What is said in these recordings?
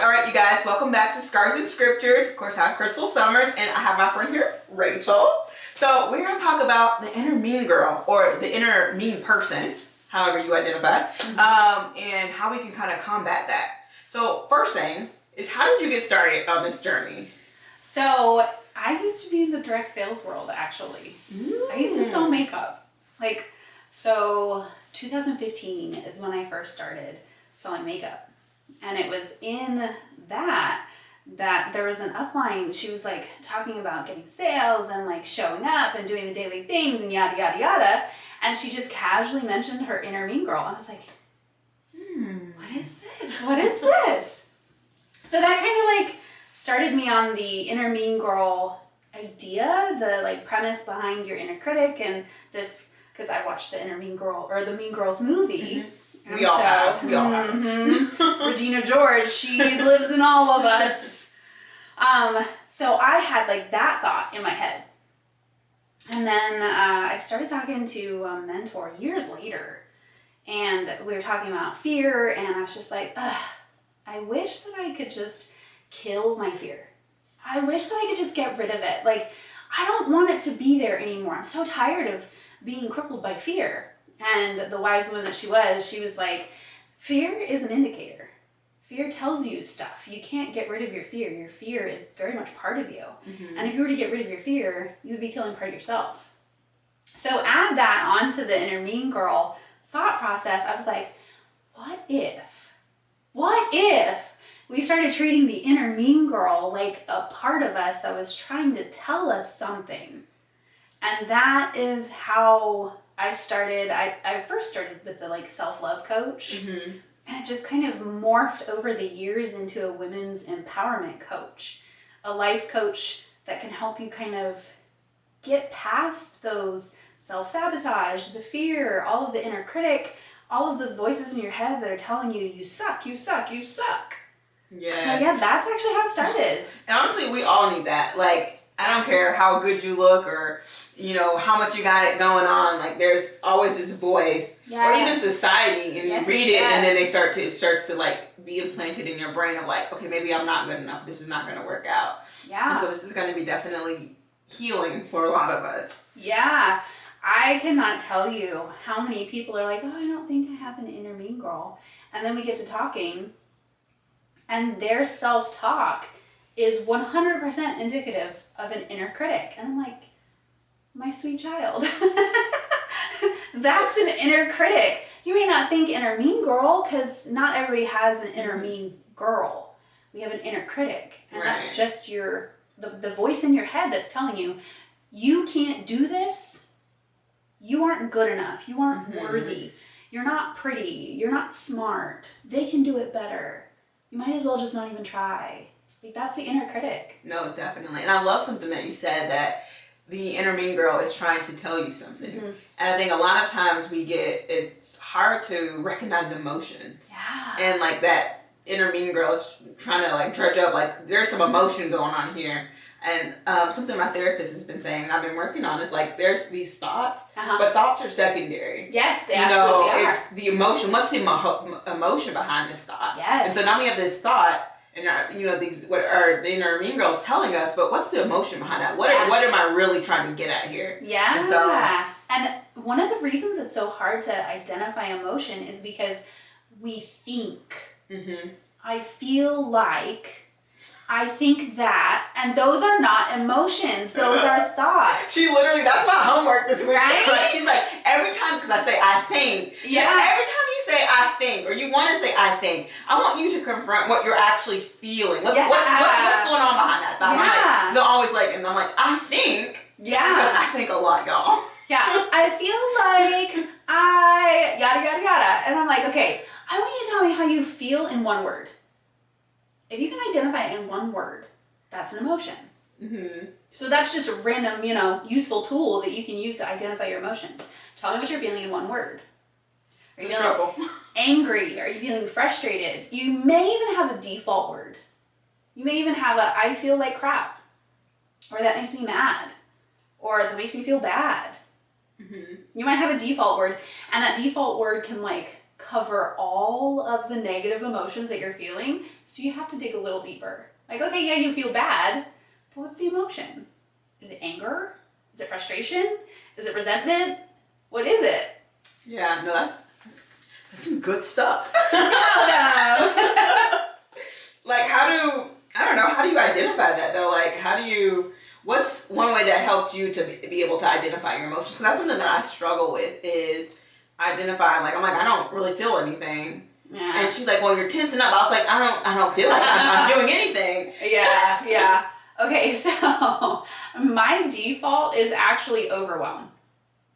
All right, you guys, welcome back to Scars and Scriptures. Of course, I'm Crystal Summers, and I have my friend here, Rachel. So we're going to talk about the inner mean girl, or the inner mean person, however you identify, and how we can kind of combat that. So first thing is, how did you get started on this journey? So I used to be in the direct sales world, actually. I used to sell makeup. So 2015 is when I first started selling makeup. And it was in that there was an upline. She was like talking about getting sales and like showing up and doing the daily things and yada, yada, yada. And she just casually mentioned her inner mean girl. I was like, what is this? What is this? So that kind of like started me on the inner mean girl idea, the like premise behind your inner critic, and this, because I watched the inner mean girl, or the Mean Girls movie. We all have. Regina George, she lives in all of us. So I had like that thought in my head. And then I started talking to a mentor years later, and we were talking about fear, and I was just like, I wish that I could just kill my fear. I wish that I could just get rid of it. Like, I don't want it to be there anymore. I'm so tired of being crippled by fear. And the wise woman that she was like, fear is an indicator. Fear tells you stuff. You can't get rid of your fear. Your fear is very much part of you. And if you were to get rid of your fear, you would be killing part of yourself. So add that onto the inner mean girl thought process. I was like, what if we started treating the inner mean girl like a part of us that was trying to tell us something? And that is how I started. I first started with the like self-love coach, and it just kind of morphed over the years into a women's empowerment coach, a life coach that can help you kind of get past those self-sabotage, the fear, all of the inner critic, all of those voices in your head that are telling you, you suck, you suck, you suck. Yeah. So yeah, that's actually how it started. And honestly, we all need that. Like, I don't care how good you look or, you know, how much you got it going on. Like, there's always this voice, or even society, and you read it, and then it starts to like be implanted in your brain of like, okay, maybe I'm not good enough. This is not going to work out. Yeah. And so this is going to be definitely healing for a lot of us. Yeah. I cannot tell you how many people are like, oh, I don't think I have an inner mean girl. And then we get to talking, and their self-talk is 100% indicative of an inner critic. And I'm like, my sweet child, that's an inner critic. You may not think inner mean girl, because not everybody has an inner mean girl. We have an inner critic, and that's just the voice in your head that's telling you, you can't do this. You aren't good enough. You aren't worthy. You're not pretty. You're not smart. They can do it better. You might as well just not even try. Like, that's the inner critic. No, definitely. And I love something that you said, that the inner mean girl is trying to tell you something. And I think a lot of times it's hard to recognize emotions. Yeah. And like that inner mean girl is trying to like dredge up, like, there's some emotion going on here. And something my therapist has been saying, and I've been working on, is like, there's these thoughts, but thoughts are secondary. Yes, they absolutely are. It's the emotion. What's the emotion behind this thought? Yes. And so now we have this thought, and these, what are the inner mean girls telling us, but what's the emotion behind that? What am I really trying to get at here? Yeah. And one of the reasons it's so hard to identify emotion is because we think. I feel like, I think that, and those are not emotions. Those are thoughts. She literally, that's my homework this week. Right? She's like, every time, because I say I think. Every time you say I think, or you want to say I think, I want you to confront what you're actually feeling. What's going on behind that thought? Yeah. So I'm always like, and I'm like, I think. Yeah. Because I think a lot, y'all. Yeah. I feel like I yada, yada, yada. And I'm like, okay, I want you to tell me how you feel in one word. If you can identify it in one word, that's an emotion. So that's just a random, useful tool that you can use to identify your emotions. Tell me what you're feeling in one word. Are you feeling angry? Are you feeling frustrated? You may even have a default word. You may even have I feel like crap. Or that makes me mad. Or that makes me feel bad. You might have a default word, and that default word can like cover all of the negative emotions that you're feeling. So you have to dig a little deeper. Like, okay, yeah, you feel bad, but what's the emotion? Is it anger? Is it frustration? Is it resentment? What is it? Yeah, no, that's some good stuff. Like, I don't know, how do you identify that though? Like, what's one way that helped you to be able to identify your emotions? Because that's something that I struggle with, is identifying, like, I'm like, I don't really feel anything. Yeah. And she's like, well, you're tensing up. I was like, I don't feel like I'm doing anything. Yeah. Okay, so my default is actually overwhelmed.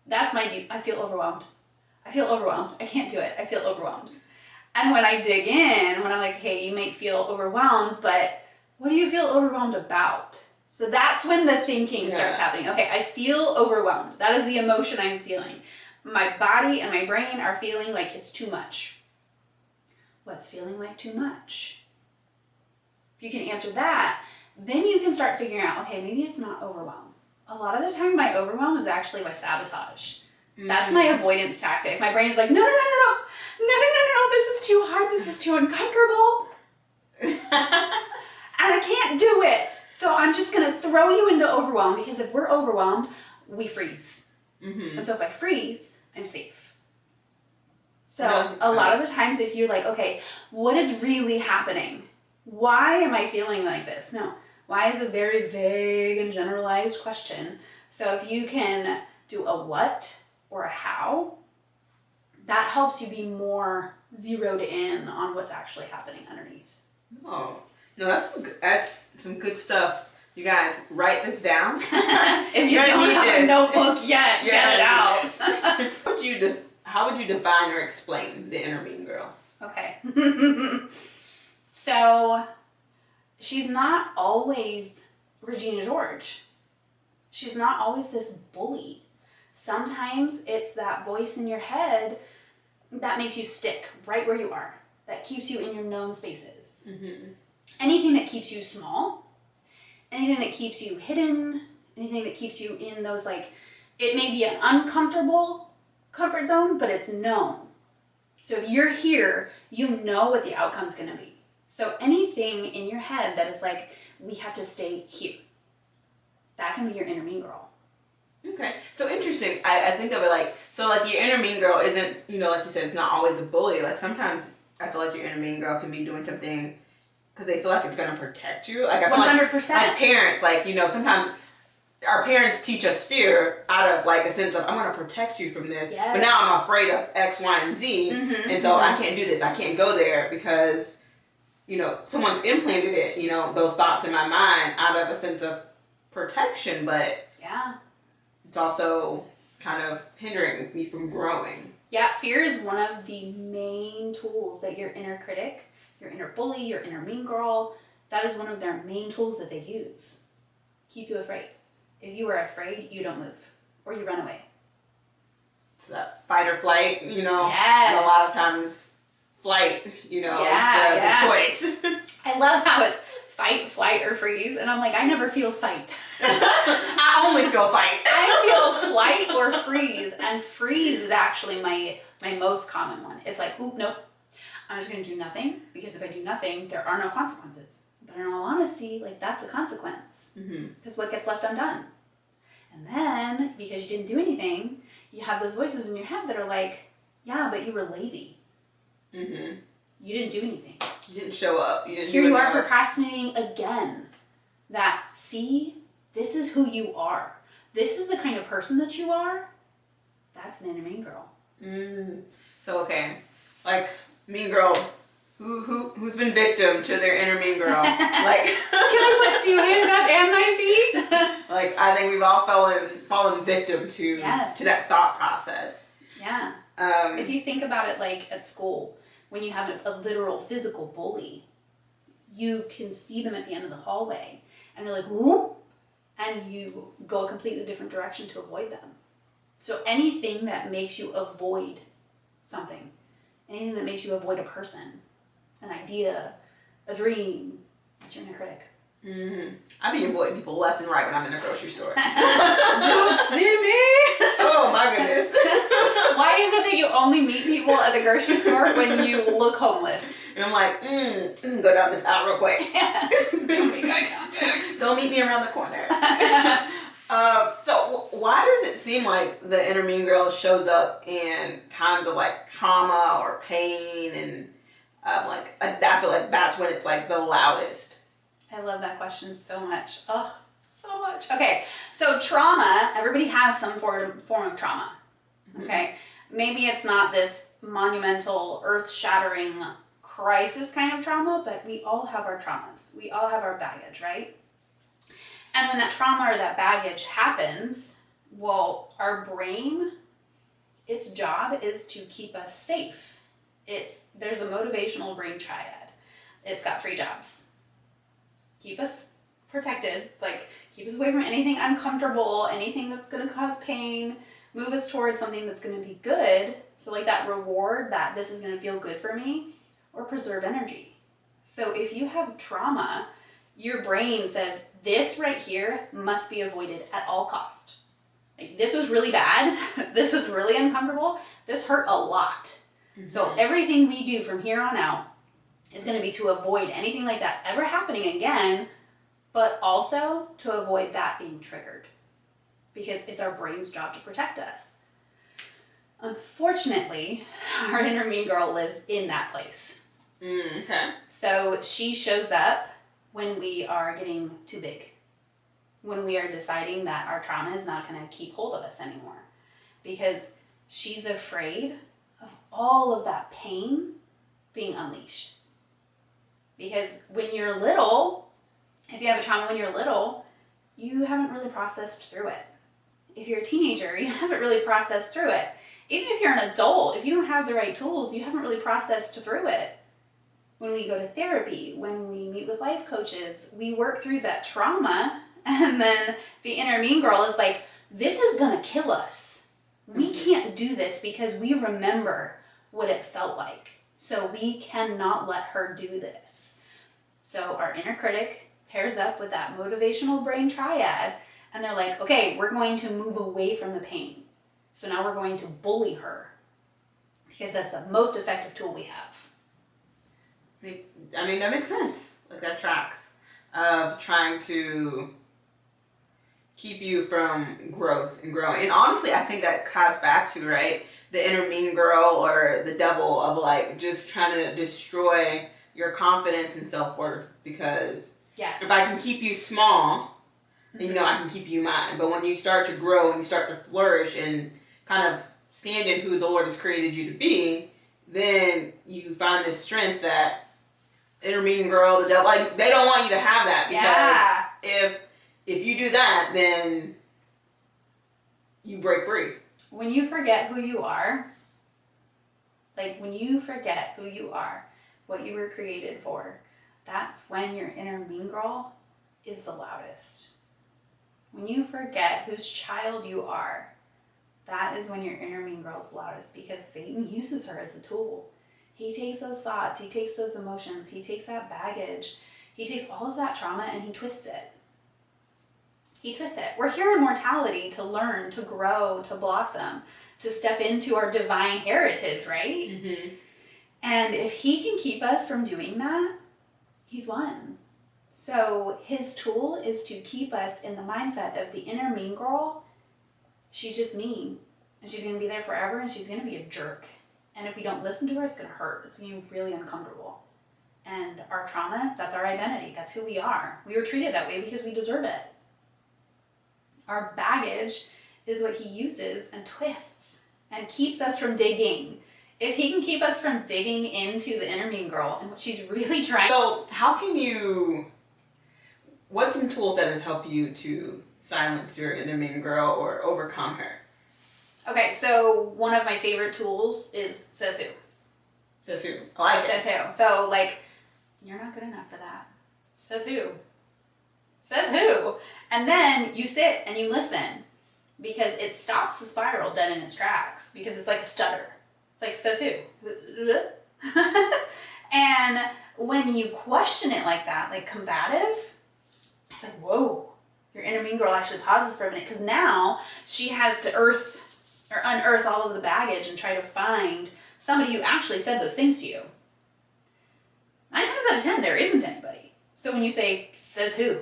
That's I feel overwhelmed. I can't do it. I feel overwhelmed. And when I dig in, when I'm like, hey, you may feel overwhelmed, but what do you feel overwhelmed about? So that's when the thinking starts happening. Okay, I feel overwhelmed. That is the emotion I'm feeling. My body and my brain are feeling like it's too much. What's feeling like too much? If you can answer that, then you can start figuring out, okay, maybe it's not overwhelm. A lot of the time my overwhelm is actually my sabotage. Mm-hmm. That's my avoidance tactic. My brain is like, no, this is too hard, this is too uncomfortable. And I can't do it. So I'm just gonna throw you into overwhelm, because if we're overwhelmed, we freeze. Mm-hmm. And so if I freeze, I'm safe. So a lot of the times if you're like, okay, what is really happening? Why am I feeling like this? No. Why is a very vague and generalized question. So if you can do a what or a how, that helps you be more zeroed in on what's actually happening underneath. Oh, no, that's some good stuff. You guys, write this down. If you don't have a notebook yet, get it out. How would you define or explain the inner mean girl? Okay. So, she's not always Regina George. She's not always this bully. Sometimes it's that voice in your head that makes you stick right where you are, that keeps you in your known spaces. Mm-hmm. Anything that keeps you small, anything that keeps you hidden, anything that keeps you in those, like, it may be an uncomfortable comfort zone, but it's known. So if you're here, you know what the outcome's going to be. So anything in your head that is like, we have to stay here, that can be your inner mean girl. Okay, so interesting. I think of it like, so like your inner mean girl isn't, like you said, it's not always a bully. Like sometimes I feel like your inner mean girl can be doing something because they feel like it's going to protect you. Like I feel 100%. Like parents, like, sometimes our parents teach us fear out of like a sense of, I'm going to protect you from this. Yes. But now I'm afraid of X, Y, and Z. Mm-hmm, and so I can't do this. I can't go there because, someone's implanted it, those thoughts in my mind out of a sense of protection. But yeah, it's also kind of hindering me from growing. Yeah, fear is one of the main tools that your inner critic, your inner bully, your inner mean girl, that is one of their main tools that they use. Keep you afraid. If you are afraid, you don't move or you run away. It's that fight or flight, Yes. And a lot of times flight, is the choice. I love how it's fight, flight, or freeze. And I'm like, I never feel fight. I only feel fight. I feel flight or freeze. And freeze is actually my most common one. It's like, oop, nope. I'm just going to do nothing. Because if I do nothing, there are no consequences. But in all honesty, like, that's a consequence. Because what gets left undone? And then, because you didn't do anything, you have those voices in your head that are like, yeah, but you were lazy. Mm-hmm. You didn't do anything. You didn't show up. Here you are procrastinating again. That, see, this is who you are. This is the kind of person that you are. That's an inner mean girl. So, okay, like, mean girl, who's been victim to their inner mean girl? Like, can I put 2 hands up and my feet? Like, I think we've all fallen victim to that thought process. Yeah. If you think about it, like at school, when you have a literal physical bully, you can see them at the end of the hallway, and you're like, whoop, and you go a completely different direction to avoid them. So anything that makes you avoid something, anything that makes you avoid a person, an idea, a dream, that's your inner critic. Mm-hmm. I be avoiding people left and right when I'm in the grocery store. Don't see me! Oh my goodness. Why is it that you only meet people at the grocery store when you look homeless? And I'm like, go down this aisle real quick. Yes. Don't make eye contact. Don't meet me around the corner. So why does it seem like the inner mean girl shows up in times of like trauma or pain, and I feel like that's when it's like the loudest? I love that question so much. Oh, so much. Okay, so trauma, everybody has some form of trauma. Okay, maybe it's not this monumental, earth-shattering crisis kind of trauma, but we all have our traumas. We all have our baggage, right? And when that trauma or that baggage happens, well, our brain, its job is to keep us safe. There's a motivational brain triad. It's got 3 jobs. Keep us protected, like keep us away from anything uncomfortable, anything that's going to cause pain, move us towards something that's going to be good. So like that reward, that this is going to feel good for me, or preserve energy. So if you have trauma, your brain says, this right here must be avoided at all cost. Like, this was really bad. This was really uncomfortable. This hurt a lot. Mm-hmm. So everything we do from here on out is going to be to avoid anything like that ever happening again, but also to avoid that being triggered, because it's our brain's job to protect us. Unfortunately, our inner mean girl lives in that place. Okay. So she shows up when we are getting too big, when we are deciding that our trauma is not going to keep hold of us anymore, because she's afraid of all of that pain being unleashed. Because when you're little, if you have a trauma when you're little, you haven't really processed through it. If you're a teenager, you haven't really processed through it. Even if you're an adult, if you don't have the right tools, you haven't really processed through it. When we go to therapy, when we meet with life coaches, we work through that trauma, and then the inner mean girl is like, this is gonna kill us. We can't do this because we remember what it felt like. So we cannot let her do this. So our inner critic pairs up with that motivational brain triad, and they're like, okay, we're going to move away from the pain. So now we're going to bully her, because that's the most effective tool we have. I mean, that makes sense. Like, that tracks. Of trying to keep you from growth and growing. And honestly, I think that ties back to, right, the inner mean girl or the devil of, like, just trying to destroy your confidence and self-worth. Because if I can keep you small, then, you know, I can keep you mine. But when you start to grow and you start to flourish and kind of stand in who the Lord has created you to be, then you find this strength that inner mean girl, the devil, like, they don't want you to have that, because if you do that, then you break free. When you forget who you are, what you were created for, that's when your inner mean girl is the loudest. When you forget whose child you are, that is when your inner mean girl is loudest, because Satan uses her as a tool. He takes those thoughts, he takes those emotions, he takes that baggage, he takes all of that trauma and he twists it. We're here in mortality to learn, to grow, to blossom, to step into our divine heritage, right? Mm-hmm. And if he can keep us from doing that, he's won. So his tool is to keep us in the mindset of the inner mean girl. She's just mean, and she's going to be there forever, and she's going to be a jerk. And if we don't listen to her, it's going to hurt. It's going to be really uncomfortable. And our trauma, that's our identity. That's who we are. We were treated that way because we deserve it. Our baggage is what he uses and twists and keeps us from digging. If he can keep us from digging into the inner mean girl and what she's really trying. So what's some tools that have helped you to silence your inner mean girl or overcome her? Okay, so one of my favorite tools is says who. Says who? I like it. Says who. So, like, you're not good enough for that. Says who. Says who. And then you sit and you listen, because it stops the spiral dead in its tracks, because it's like a stutter. It's like, says who. And when you question it like that, like combative, it's like, whoa, your inner mean girl actually pauses for a minute, because now she has to earth or unearth all of the baggage and try to find somebody who actually said those things to you. 9 times out of 10, there isn't anybody. So when you say, says who?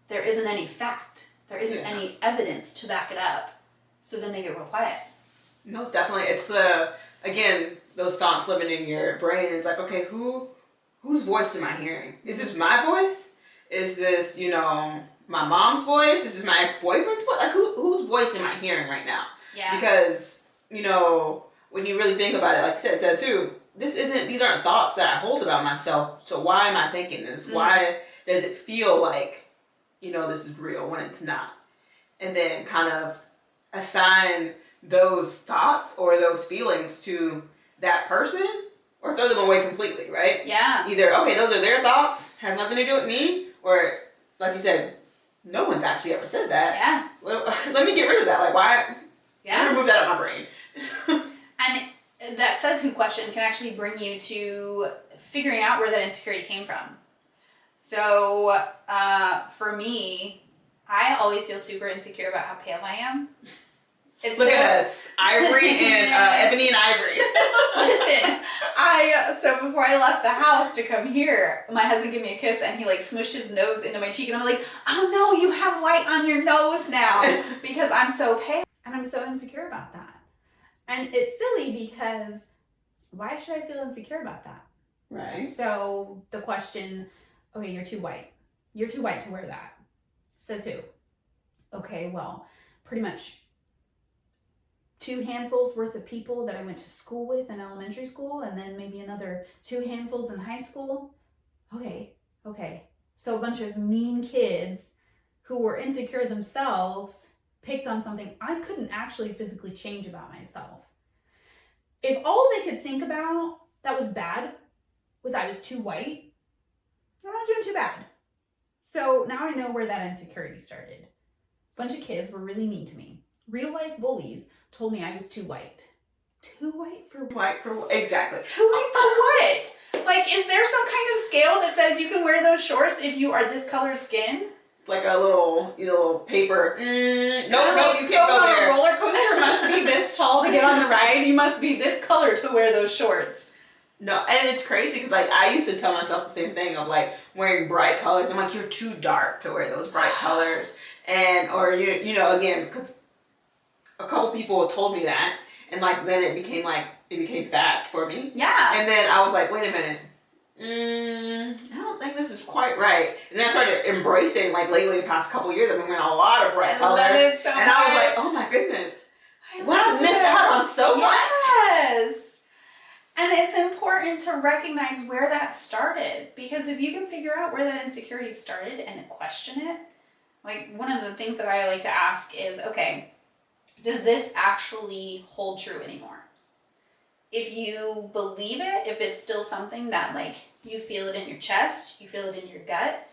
There isn't any fact. There isn't any evidence to back it up. So then they get real quiet. No, definitely. It's, again, those thoughts living in your brain. It's like, okay, whose voice am I hearing? Is this my voice? Is this, my mom's voice? Is this my ex-boyfriend's voice? Like, whose voice am I hearing right now? Yeah. Because, when you really think about it, like I said, it says who? These aren't thoughts that I hold about myself. So why am I thinking this? Mm-hmm. Why does it feel like, this is real when it's not? And then kind of assign those thoughts or those feelings to that person or throw them away completely, right? Yeah. Either, okay, those are their thoughts, has nothing to do with me, or like you said, no one's actually ever said that. Yeah. Well, let me get rid of that. Like, why? Yeah. Let me remove that out of my brain. And that says who question can actually bring you to figuring out where that insecurity came from. So for me, I always feel super insecure about how pale I am. Look at us, Ivory and Ebony and Ivory. Listen, so before I left the house to come here, my husband gave me a kiss and he smushed his nose into my cheek and I'm like, oh no, you have white on your nose now because I'm so pale and I'm so insecure about that. And it's silly because why should I feel insecure about that? Right. So the question, okay, you're too white. You're too white to wear that. Says who? Okay, well, pretty much 2 handfuls worth of people that I went to school with in elementary school and then maybe another 2 handfuls in high school. Okay. So a bunch of mean kids who were insecure themselves picked on something I couldn't actually physically change about myself. If all they could think about that was bad was I was too white, I'm not doing too bad. So now I know where that insecurity started. A bunch of kids were really mean to me. Real life bullies told me I was too white. Too white for what? Exactly. Too white for what? Like, is there some kind of scale that says you can wear those shorts if you are this color skin? Like a little paper. No, you can't go there. A roller coaster must be this tall to get on the ride. You must be this color to wear those shorts. No, and it's crazy because I used to tell myself the same thing of wearing bright colors. I'm like, you're too dark to wear those bright colors, or again because a couple people told me that, and then it became fact for me. Yeah. And then I was like, wait a minute. I don't think this is quite right. And then I started embracing, lately the past couple years, I've been wearing a lot of bright colors. Love it so and much. I was like, oh my goodness. I've missed out on so much. Yes. And it's important to recognize where that started. Because if you can figure out where that insecurity started and question it, one of the things that I like to ask is, okay, does this actually hold true anymore? If you believe it, if it's still something that you feel it in your chest, you feel it in your gut,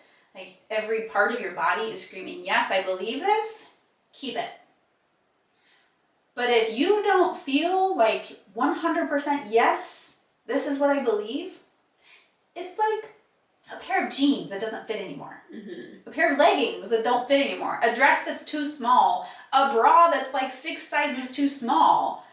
every part of your body is screaming, yes, I believe this, keep it. But if you don't feel 100% yes, this is what I believe, it's like a pair of jeans that doesn't fit anymore. Mm-hmm. A pair of leggings that don't fit anymore. A dress that's too small. A bra that's 6 sizes too small.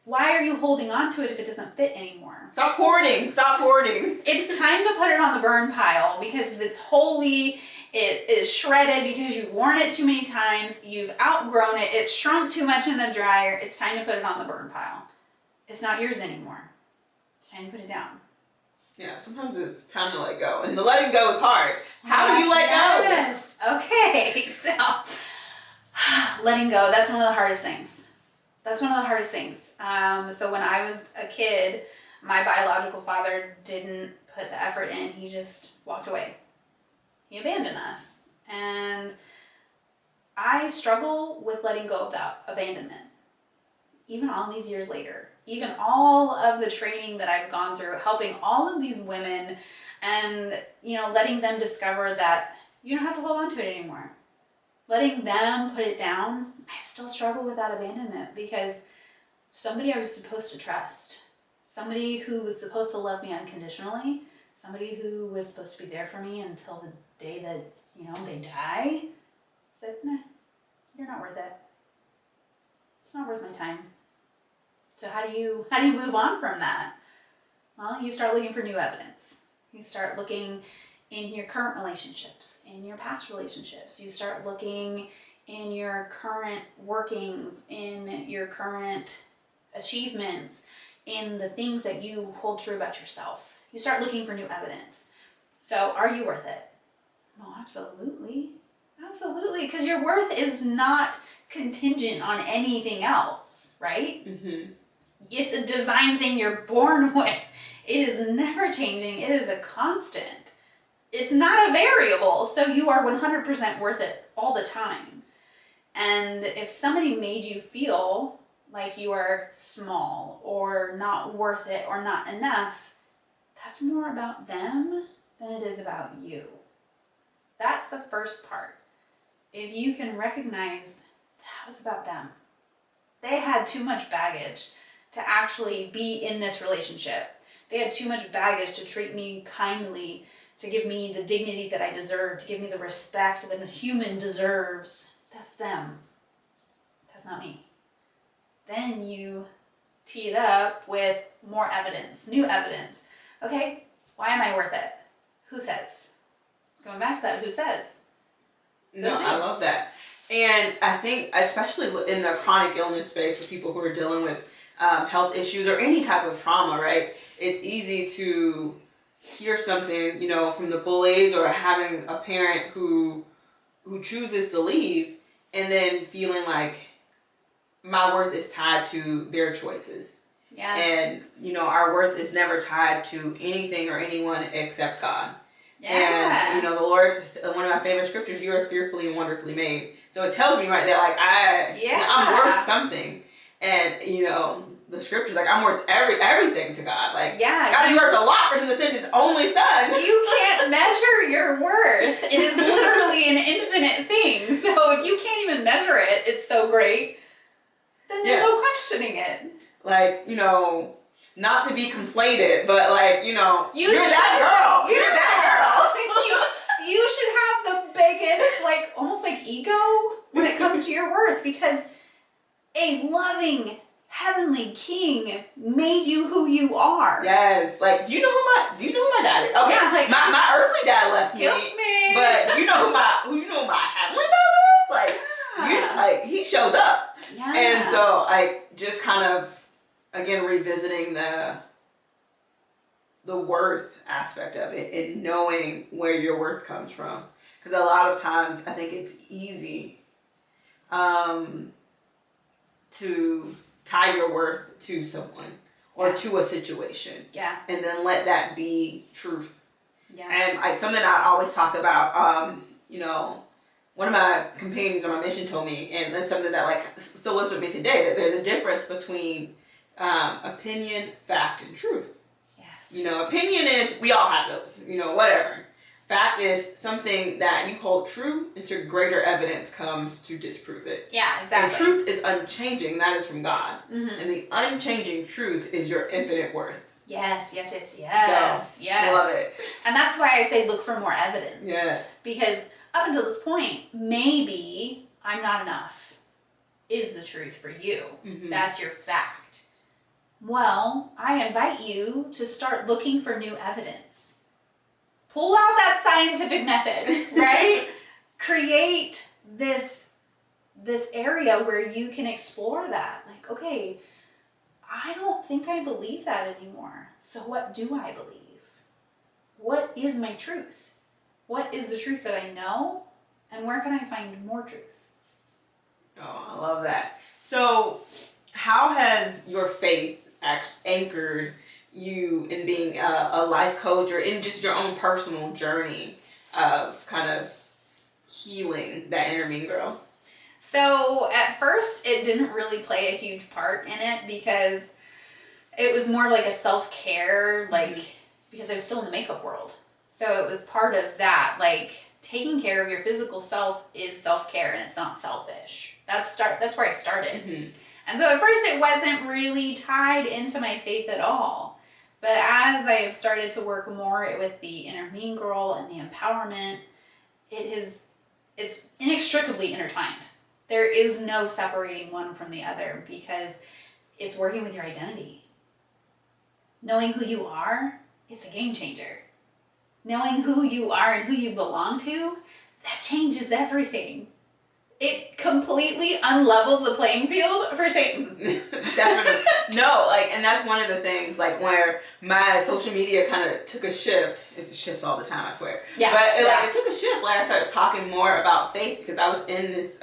Why are you holding on to it if it doesn't fit anymore? Stop hoarding. It's time to put it on the burn pile because it's holy. It is shredded because you've worn it too many times. You've outgrown it. It's shrunk too much in the dryer. It's time to put it on the burn pile. It's not yours anymore. It's time to put it down. Yeah, sometimes it's time to let go. And the letting go is hard. How do you let go? Yes. Okay, so letting go, that's one of the hardest things. So when I was a kid, my biological father didn't put the effort in. He just walked away. He abandoned us. And I struggle with letting go of that abandonment. Even all these years later. Even all of the training that I've gone through, helping all of these women and, letting them discover that you don't have to hold on to it anymore. Letting them put it down, I still struggle with that abandonment because somebody I was supposed to trust, somebody who was supposed to love me unconditionally, somebody who was supposed to be there for me until the day that, they die, said, nah, you're not worth it. It's not worth my time. So how do you move on from that? Well, you start looking for new evidence. You start looking in your current relationships, in your past relationships. You start looking in your current workings, in your current achievements, in the things that you hold true about yourself. You start looking for new evidence. So are you worth it? Well, absolutely. Absolutely, because your worth is not contingent on anything else, right? Mm-hmm. It's a divine thing you're born with. It is never changing. It is a constant. It's not a variable, so you are 100% worth it all the time. And if somebody made you feel like you are small or not worth it or not enough, that's more about them than it is about you. That's the first part. If you can recognize that was about them. They had too much baggage to actually be in this relationship. They had too much baggage to treat me kindly, to give me the dignity that I deserve, to give me the respect that a human deserves. That's them. That's not me. Then you tee it up with more evidence, new evidence. Okay, why am I worth it? Who says? Going back to that, who says? No, I love that. And I think, especially in the chronic illness space for people who are dealing with health issues or any type of trauma, right? It's easy to hear something, from the bullies or having a parent who chooses to leave and then feeling like my worth is tied to their choices. Yeah. And, our worth is never tied to anything or anyone except God. Yeah. And, the Lord, one of my favorite scriptures, you are fearfully and wonderfully made. So it tells me right there, like, I'm worth something. And, the scripture's like, I'm worth everything to God. Like, God, you worth a lot for him to send his only son. You can't measure your worth. It is literally an infinite thing. So if you can't even measure it, it's so great. Then there's no questioning it. Like, not to be conflated, but like, you're that girl. You're that girl. You should have the biggest, like, almost like ego when it comes to your worth, because a loving heavenly king made you who you are. Yes. Like, do you know who my dad is? Okay. Yeah, like, my earthly dad left me. But you know who my heavenly father is? Like, he shows up. Yeah. And so, like, just kind of, again, revisiting the worth aspect of it and knowing where your worth comes from. Because a lot of times I think it's easy to tie your worth to someone or to a situation. Yeah. And then let that be truth. Yeah. And like something I always talk about, one of my companions on my mission told me, and that's something that like still lives with me today, that there's a difference between opinion, fact, and truth. Yes. Opinion is, we all have those, whatever. Fact is something that you hold true until greater evidence comes to disprove it. Yeah, exactly. And truth is unchanging, that is from God. Mm-hmm. And the unchanging truth is your infinite worth. Yes. So, love it. And that's why I say look for more evidence. Yes. Because up until this point, maybe I'm not enough is the truth for you. Mm-hmm. That's your fact. Well, I invite you to start looking for new evidence. Pull out that scientific method, right? Create this area where you can explore that. Like, okay, I don't think I believe that anymore. So what do I believe? What is my truth? What is the truth that I know? And where can I find more truth? Oh, I love that. So, how has your faith anchored you in being a life coach or in just your own personal journey of kind of healing that inner mean girl? So at first it didn't really play a huge part in it because it was more like a self-care, because I was still in the makeup world. So it was part of that, like taking care of your physical self is self-care and it's not selfish. That's where I started. Mm-hmm. And so at first it wasn't really tied into my faith at all. But as I have started to work more with the inner mean girl and the empowerment, it's inextricably intertwined. There is no separating one from the other because it's working with your identity. Knowing who you are, it's a game changer. Knowing who you are and who you belong to, that changes everything. It completely unlevels the playing field for Satan. Definitely. No, and that's one of the things, where my social media kind of took a shift. It shifts all the time, I swear. Yeah. But it took a shift when I started talking more about faith, because I was in this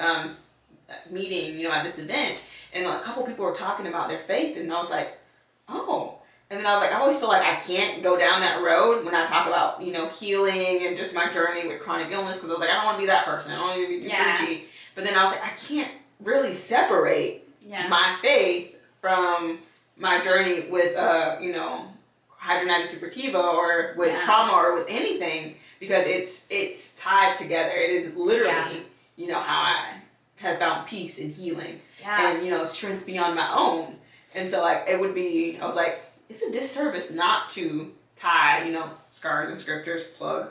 meeting, at this event, and a couple people were talking about their faith, and I was like, oh. And then I was like, I always feel like I can't go down that road when I talk about, healing and just my journey with chronic illness, because I was like, I don't want to be that person. I don't want to be too preachy. But then I was like, I can't really separate my faith from my journey with, hydrogenated supertiva or with trauma or with anything, because it's tied together. It is literally, how I have found peace and healing and, strength beyond my own. And so, it would be, I was like, it's a disservice not to tie, scars and scriptures, plug.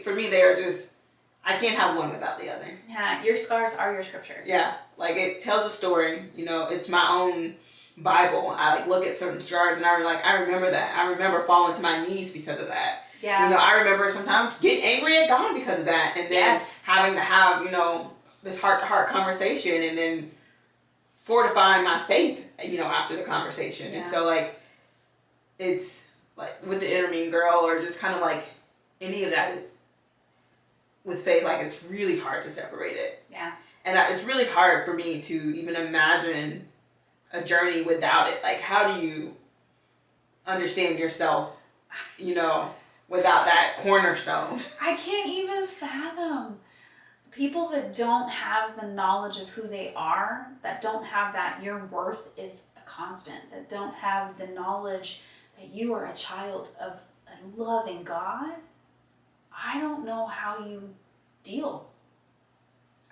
For me, they are just, I can't have one without the other. Yeah, your scars are your scripture. Yeah, it tells a story, it's my own Bible. I look at certain scars and I remember that. I remember falling to my knees because of that. Yeah. I remember sometimes getting angry at God because of that, and then having to have, this heart-to-heart conversation, and then fortifying my faith, after the conversation. And so, it's, with the inner mean girl, or just kind of, any of that is, with faith, it's really hard to separate it. Yeah. And it's really hard for me to even imagine a journey without it. How do you understand yourself, without that cornerstone? I can't even fathom people that don't have the knowledge of who they are, that don't have that your worth is a constant, that don't have the knowledge that you are a child of a loving God. I don't know how you deal.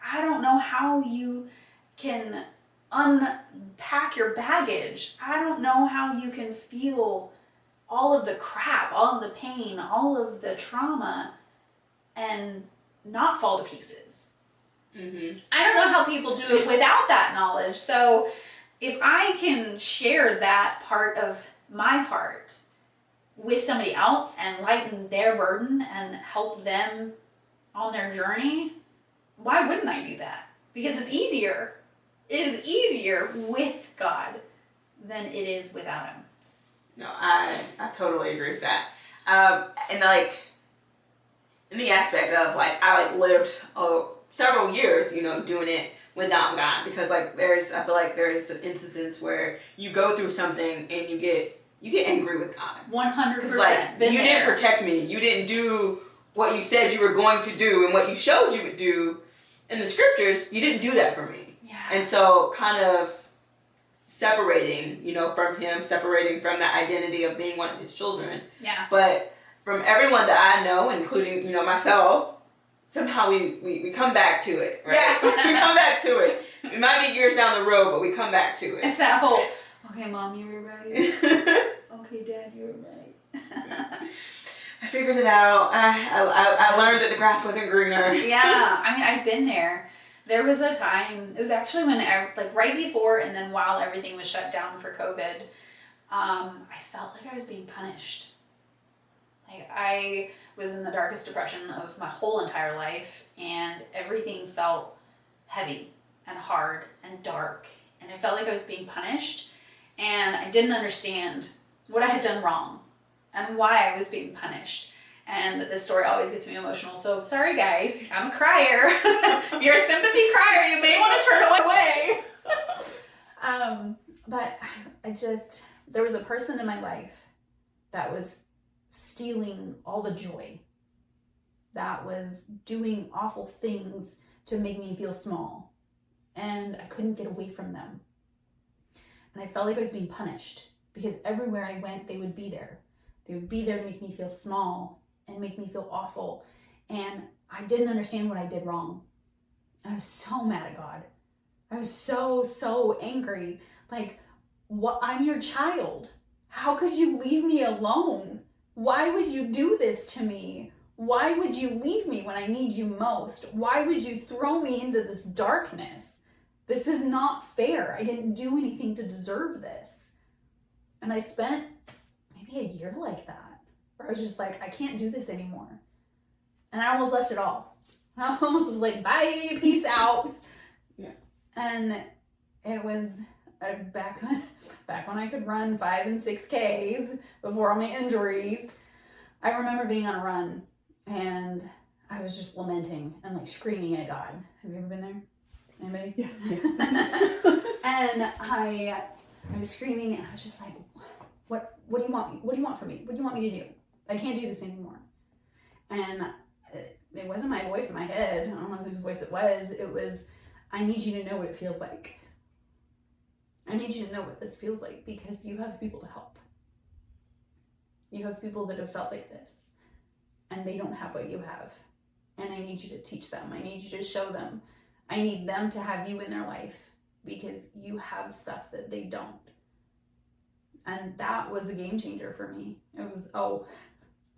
I don't know how you can unpack your baggage. I don't know how you can feel all of the crap, all of the pain, all of the trauma, and not fall to pieces. Mm-hmm. I don't know how people do it without that knowledge. So if I can share that part of my heart with somebody else and lighten their burden and help them on their journey, why wouldn't I do that? Because it's easier. It is easier with God than it is without Him. No, I totally agree with that. And in the aspect of I lived several years, doing it without God, because I feel like there's instances where you go through something and you get angry with God. 100%. Because you didn't protect me. You didn't do what you said you were going to do and what you showed you would do in the scriptures. You didn't do that for me. Yeah. And so kind of separating, from Him, separating from that identity of being one of His children. Yeah. But from everyone that I know, including, myself, somehow we come back to it, right? Yeah. We come back to it. It might be years down the road, but we come back to it. It's that whole, okay, Mom, you were right. Okay, Dad, you were right. I figured it out. I learned that the grass wasn't greener. Yeah, I've been there. There was a time, it was actually when, right before and then while everything was shut down for COVID, I felt like I was being punished. I was in the darkest depression of my whole entire life, and everything felt heavy and hard and dark, and I felt like I was being punished, and I didn't understand what I had done wrong and why I was being punished. And this story always gets me emotional, so sorry guys, I'm a crier. If you're a sympathy crier, you may want to turn away. But there was a person in my life that was stealing all the joy, that was doing awful things to make me feel small, and I couldn't get away from them. And I felt like I was being punished, because everywhere I went, they would be there. They would be there to make me feel small and make me feel awful. And I didn't understand what I did wrong. And I was so mad at God. I was so angry. What? I'm your child. How could you leave me alone? Why would you do this to me? Why would you leave me when I need you most? Why would you throw me into this darkness? This is not fair. I didn't do anything to deserve this. And I spent maybe a year like that, where I was just like, I can't do this anymore. And I almost left it all. I almost was like, bye, peace out. Yeah. And it was back when I could run 5 and 6Ks before all my injuries. I remember being on a run and I was just lamenting and like screaming at God. Have you ever been there? Anybody? Yeah. And I was screaming and I was just like, what do you want me? What do you want from me? What do you want me to do? I can't do this anymore. And it wasn't my voice in my head. I don't know whose voice it was. It was, I need you to know what it feels like. I need you to know what this feels like because you have people to help. You have people that have felt like this and they don't have what you have. And I need you to teach them. I need you to show them. I need them to have you in their life because you have stuff that they don't. And that was a game changer for me. It was,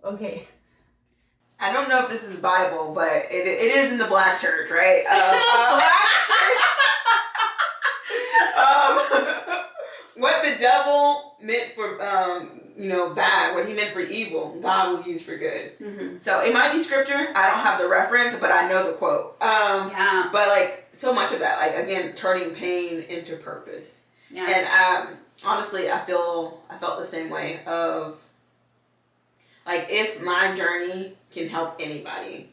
okay. I don't know if this is Bible, but it is in the Black church, right? Black church. What the devil meant for bad, what he meant for evil, God will use for good. Mm-hmm. So it might be scripture. I don't have the reference, but I know the quote. Yeah. But like so much of that, like again, turning pain into purpose. Yeah. And honestly, I felt the same way of like if my journey can help anybody,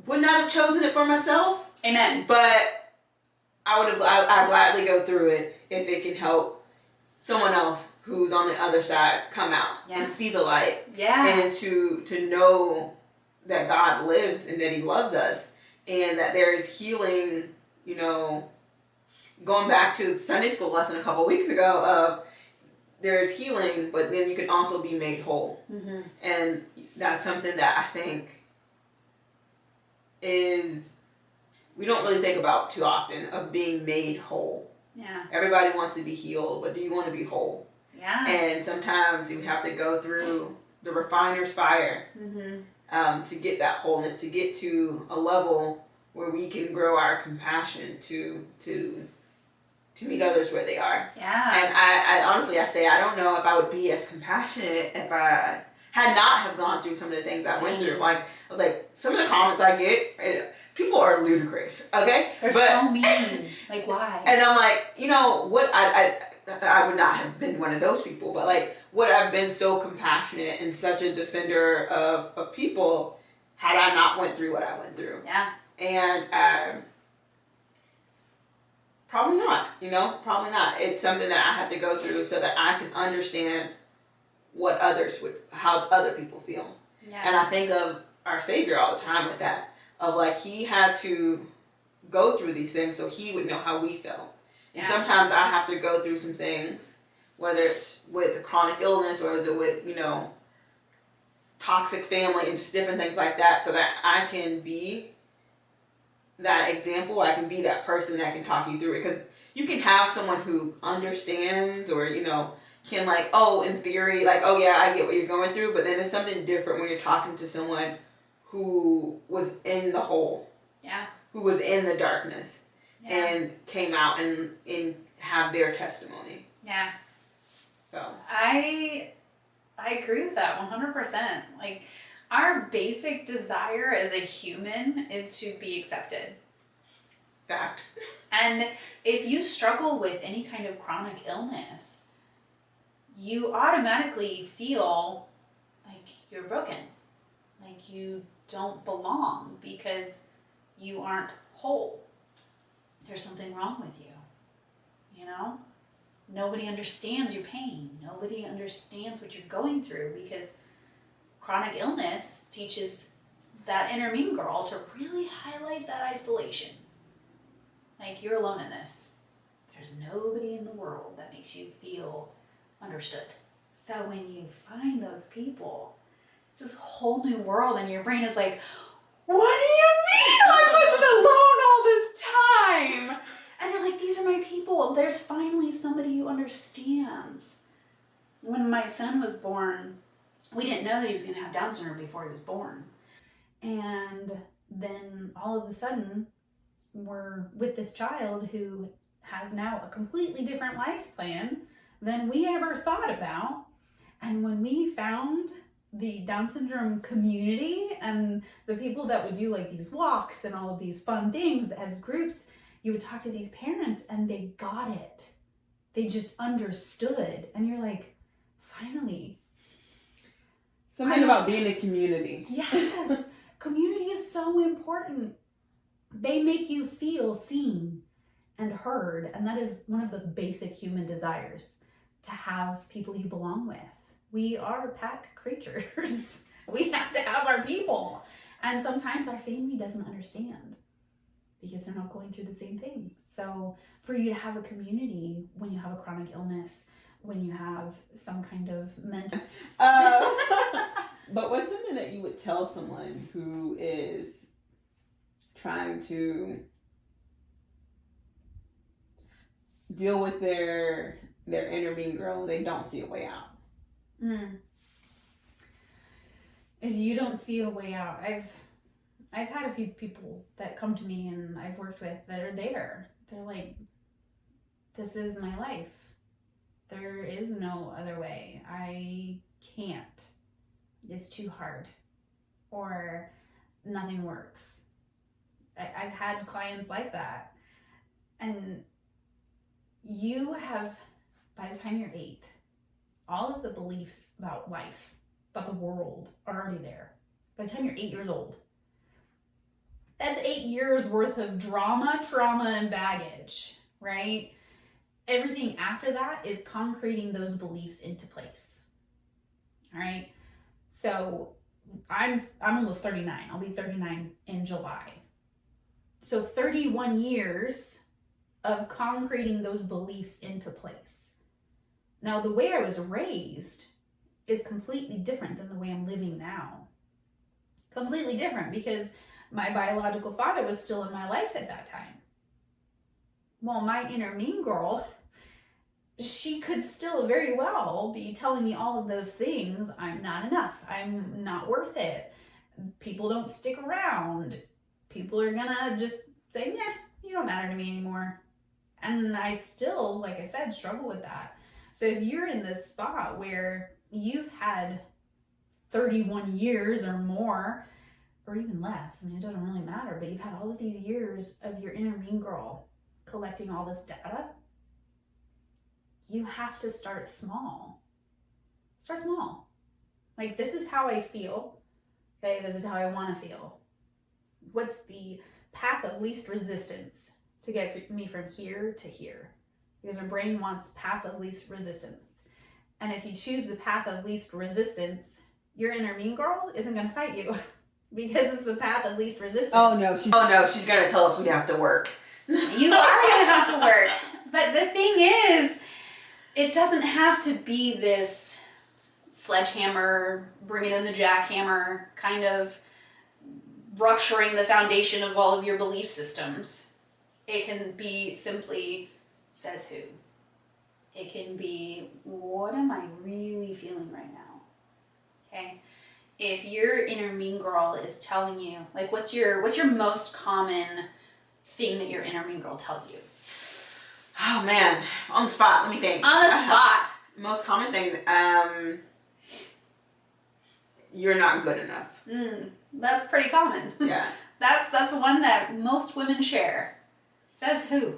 would not have chosen it for myself. Amen. But I'd gladly go through it if it can help someone else who's on the other side come out and see the light. Yeah. And to know that God lives and that he loves us and that there is healing, going back to Sunday school lesson a couple weeks ago of there's healing, but then you can also be made whole. Mm-hmm. And that's something that I think we don't really think about too often of being made whole. Yeah. Everybody wants to be healed, but do you want to be whole? Yeah. And sometimes you have to go through the refiner's fire to get that wholeness, to get to a level where we can grow our compassion to meet others where they are. Yeah. And I honestly, I say, I don't know if I would be as compassionate if I had not have gone through some of the things I went through. Like, I was like, some of the comments I get, people are ludicrous, okay? They're so mean. Like, why? And I'm like, what I would not have been one of those people, but like, would I've been so compassionate and such a defender of people had I not went through what I went through? Yeah. And probably not, probably not. It's something that I had to go through so that I can understand how other people feel. Yeah. And I think of our Savior all the time with that, of like, he had to go through these things so he would know how we felt. Yeah. And sometimes I have to go through some things, whether it's with chronic illness or is it with, toxic family and just different things like that, so that I can be that example, I can be that person that can talk you through it. Because you can have someone who understands or, can like, in theory, like, oh yeah, I get what you're going through, but then it's something different when you're talking to someone who was in the hole. Yeah. Who was in the darkness. Yeah. And came out and have their testimony. Yeah. So I agree with that 100%. Like, our basic desire as a human is to be accepted. Fact. And if you struggle with any kind of chronic illness, you automatically feel like you're broken. Like you don't belong because you aren't whole. There's something wrong with you. Nobody understands your pain. Nobody understands what you're going through because chronic illness teaches that inner mean girl to really highlight that isolation. Like, you're alone in this. There's nobody in the world that makes you feel understood. So when you find those people, it's this whole new world and your brain is like, what do you mean I wasn't alone all this time? And you're like, these are my people. There's finally somebody who understands. When my son was born, We didn't know that he was going to have Down syndrome before he was born. And then all of a sudden, we're with this child who has now a completely different life plan than we ever thought about. And when we found the Down syndrome community and the people that would do like these walks and all of these fun things as groups, you would talk to these parents and they got it. They just understood. And you're like, finally. Something about being a community. Yes. Community is so important. They make you feel seen and heard. And that is one of the basic human desires, to have people you belong with. We are pack creatures. We have to have our people. And sometimes our family doesn't understand because they're not going through the same thing. So for you to have a community when you have a chronic illness, when you have some kind of mental... But what's something that you would tell someone who is trying to deal with their inner mean girl and they don't see a way out? If you don't see a way out, I've had a few people that come to me and I've worked with that are there. They're like, this is my life. There is no other way. I can't. It's too hard. Or nothing works. I've had clients like that. And you have, by the time you're 8, all of the beliefs about life, about the world are already there. By the time you're 8 years old. That's 8 years worth of drama, trauma, and baggage, right? Everything after that is concreting those beliefs into place. All right? So I'm almost 39. I'll be 39 in July. So 31 years of concreting those beliefs into place. Now, the way I was raised is completely different than the way I'm living now. Completely different, because my biological father was still in my life at that time. Well, my inner mean girl, she could still very well be telling me all of those things. I'm not enough. I'm not worth it. People don't stick around. People are gonna just say, yeah, you don't matter to me anymore. And I still, like I said, struggle with that. So if you're in this spot where you've had 31 years or more, or even less, I mean, it doesn't really matter, but you've had all of these years of your inner mean girl collecting all this data, you have to start small. Start small. Like, this is how I feel. Okay, this is how I want to feel. What's the path of least resistance to get me from here to here? Because our brain wants path of least resistance. And if you choose the path of least resistance, your inner mean girl isn't going to fight you because it's the path of least resistance. Oh no, she's going to tell us we have to work. You are going to have to work. But the thing is, it doesn't have to be this sledgehammer, bring it in the jackhammer, kind of rupturing the foundation of all of your belief systems. It can be simply, says who? It can be, what am I really feeling right now? Okay? If your inner mean girl is telling you, like, what's your most common thing that your inner mean girl tells you? Oh man, on the spot, let me think. On the spot. Most common thing, you're not good enough. That's pretty common. Yeah. That's the one that most women share. Says who?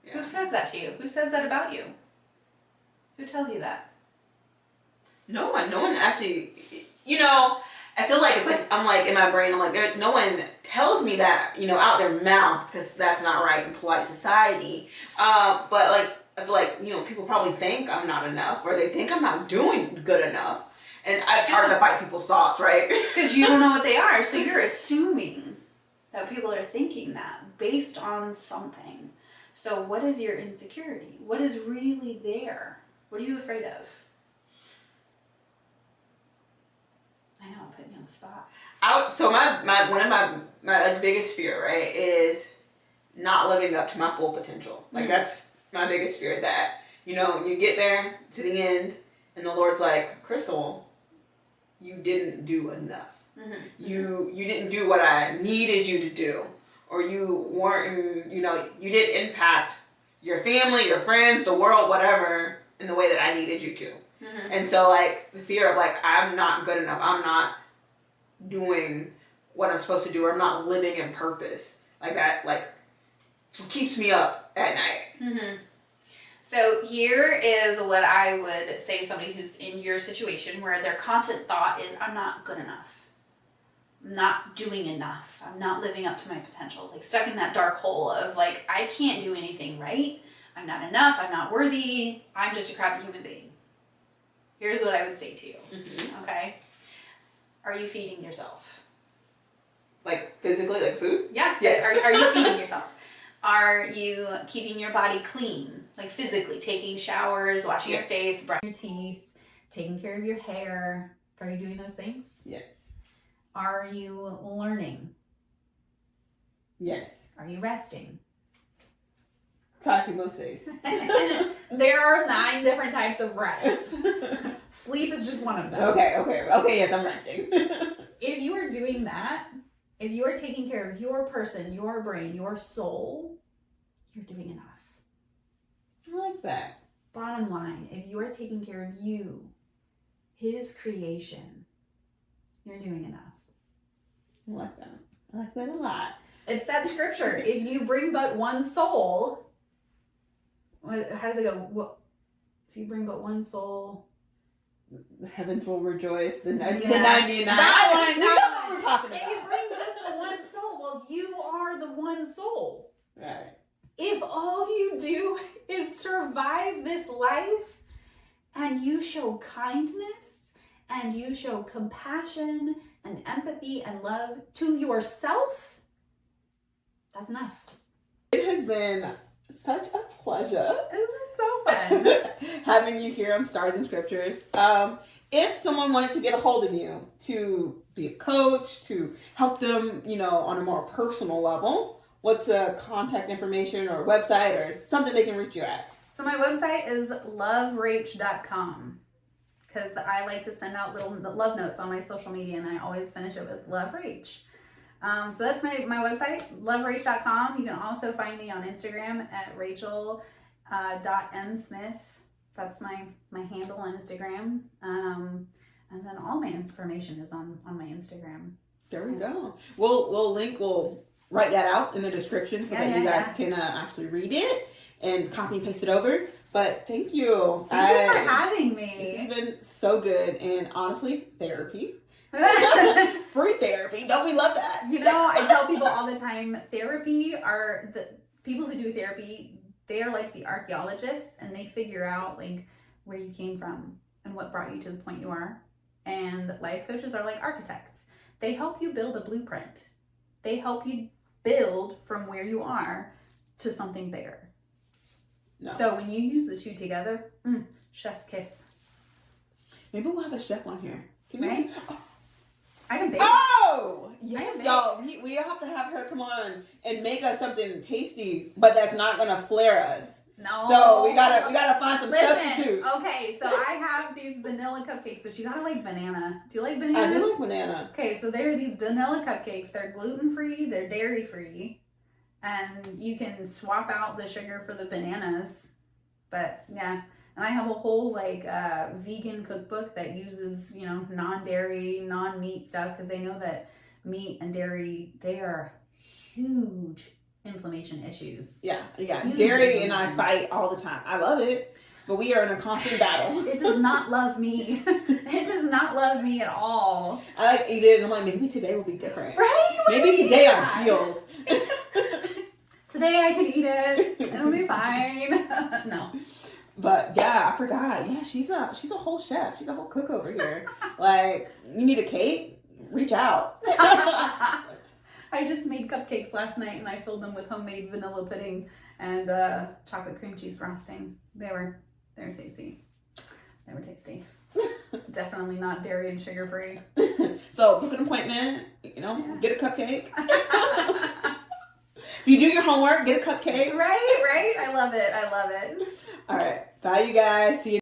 Yeah. Who says that to you? Who says that about you? Who tells you that? No one actually, I feel like it's like, I'm like, in my brain, I'm like, no one tells me that, out their mouth, because that's not right in polite society. But like, I feel like, people probably think I'm not enough, or they think I'm not doing good enough. And it's hard to fight people's thoughts, right? Because you don't know what they are, so you're assuming that people are thinking that based on something. So what is your insecurity? What is really there? What are you afraid of? I know, I'm putting you on the spot. So my one of my like biggest fear, right, is not living up to my full potential. Like that's my biggest fear, that, you get there to the end, and And the Lord's like, Crystal, you didn't do enough. Mm-hmm. You didn't do what I needed you to do. Or you weren't, you didn't impact your family, your friends, the world, whatever, in the way that I needed you to. Mm-hmm. And so, like, the fear of, like, I'm not good enough. I'm not doing what I'm supposed to do. Or I'm not living in purpose. Like that, like, keeps me up at night. Mm-hmm. So here is what I would say to somebody who's in your situation where their constant thought is, I'm not good enough. I'm not doing enough. I'm not living up to my potential. Like stuck in that dark hole of like, I can't do anything right. I'm not enough. I'm not worthy. I'm just a crappy human being. Here's what I would say to you. Mm-hmm. Okay? Are you feeding yourself? Like physically, like food? Yeah. Yes. Are you feeding yourself? Are you keeping your body clean? Like physically, taking showers, washing your face, brushing Your teeth, taking care of your hair. Are you doing those things? Yes. Are you learning? Yes. Are you resting? Tachi most days. There are 9 different types of rest. Sleep is just one of them. Okay, yes, I'm resting. If you are doing that, if you are taking care of your person, your brain, your soul, you're doing enough. I like that. Bottom line, if you are taking care of you, his creation, you're doing enough. I like that. I like that a lot. It's that scripture. If you bring but one soul, how does it go? If you bring but one soul, The heavens will rejoice. The 99. That one. We know what we're talking If about. you bring just the one soul, well, you are the one soul. Right. If all you do is survive this life and you show kindness and you show compassion and empathy and love to yourself, that's enough. It has been such a pleasure. Isn't it so fun? Having you here on Stars and Scriptures. If someone wanted to get a hold of you to be a coach, to help them, on a more personal level, what's a contact information or website or something they can reach you at? So my website is loverach.com because I like to send out little love notes on my social media and I always finish it with Love Rach. So that's my website, loverach.com. You can also find me on Instagram at rachel.msmith. That's my handle on Instagram. And then all my information is on my Instagram. There we go. We'll write that out in the description so that you guys can actually read it and copy and paste it over. But thank you. Thank you for having This me. has been so good, and honestly, therapy. Free therapy. Don't we love that? I tell people all the time, therapy are the people who do therapy, they are like the archaeologists and they figure out like where you came from and what brought you to the point you are. And life coaches are like architects. They help you build a blueprint. They help you build from where you are to something bigger. No. So when you use the two together, chef's kiss. Maybe we'll have a chef on here. Can Right? you? I can bake. Oh! Yes, bake. y'all. We have to have her come on and make us something tasty, but that's not gonna flare us. No. So we gotta find some substitutes. Okay, so I have these vanilla cupcakes, but you gotta like banana. Do you like banana? I do like banana. Okay, so there are these vanilla cupcakes. They're gluten-free, they're dairy-free, and you can swap out the sugar for the bananas. But yeah, and I have a whole like vegan cookbook that uses, non-dairy, non-meat stuff because they know that meat and dairy, they are huge inflammation issues. Yeah. Huge Dairy and I inflammation. fight all the time. I love it, but we are in a constant battle. It does not love me. It does not love me at all. I like eat it, and I'm like, maybe today will be different. Right? Maybe today I'm healed. Today I can eat it. It'll be fine. No. But yeah, I forgot. Yeah, she's a whole chef. She's a whole cook over here. Like, you need a cake? Reach out. I just made cupcakes last night and I filled them with homemade vanilla pudding and chocolate cream cheese frosting. They were tasty. They were tasty. Definitely not dairy and sugar free. So book an appointment. Get a cupcake. If you do your homework, get a cupcake. Right. I love it. All right. Bye, you guys. See you.